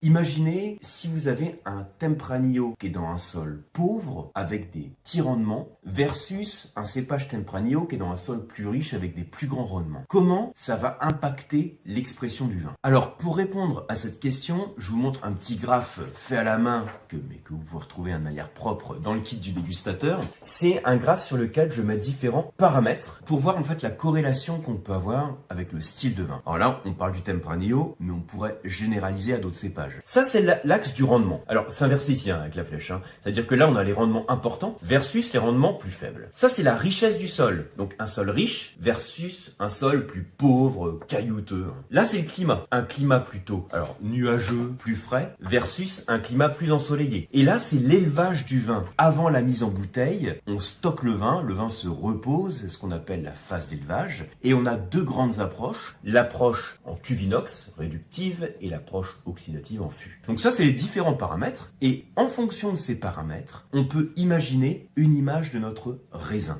Imaginez si vous avez un Tempranillo qui est dans un sol pauvre avec des petits rendements versus un cépage Tempranillo qui est dans un sol plus riche avec des plus grands rendements. Comment ça va impacter l'expression du vin? Alors pour répondre à cette question, je vous montre un petit graphe fait à la main que vous pouvez retrouver de manière propre dans le kit du dégustateur. C'est un graphe sur lequel je mets différents paramètres pour voir en fait la corrélation qu'on peut avoir avec le style de vin. Alors là, on parle du Tempranillo, mais on pourrait généraliser à d'autres cépages. Ça, c'est l'axe du rendement. Alors, c'est inversé ici avec la flèche. C'est-à-dire que là, on a les rendements importants versus les rendements plus faibles. Ça, c'est la richesse du sol. Donc, un sol riche versus un sol plus pauvre, caillouteux. Là, c'est le climat. Un climat plutôt nuageux, plus frais, versus un climat plus ensoleillé. Et là, c'est l'élevage du vin. Avant la mise en bouteille, on stocke le vin se repose, c'est ce qu'on appelle la phase d'élevage. Et on a deux grandes approches. L'approche en cuve inox, réductive, et l'approche oxydative en fût. Donc ça, c'est les différents paramètres. Et en fonction de ces paramètres, on peut imaginer une image de notre raisin.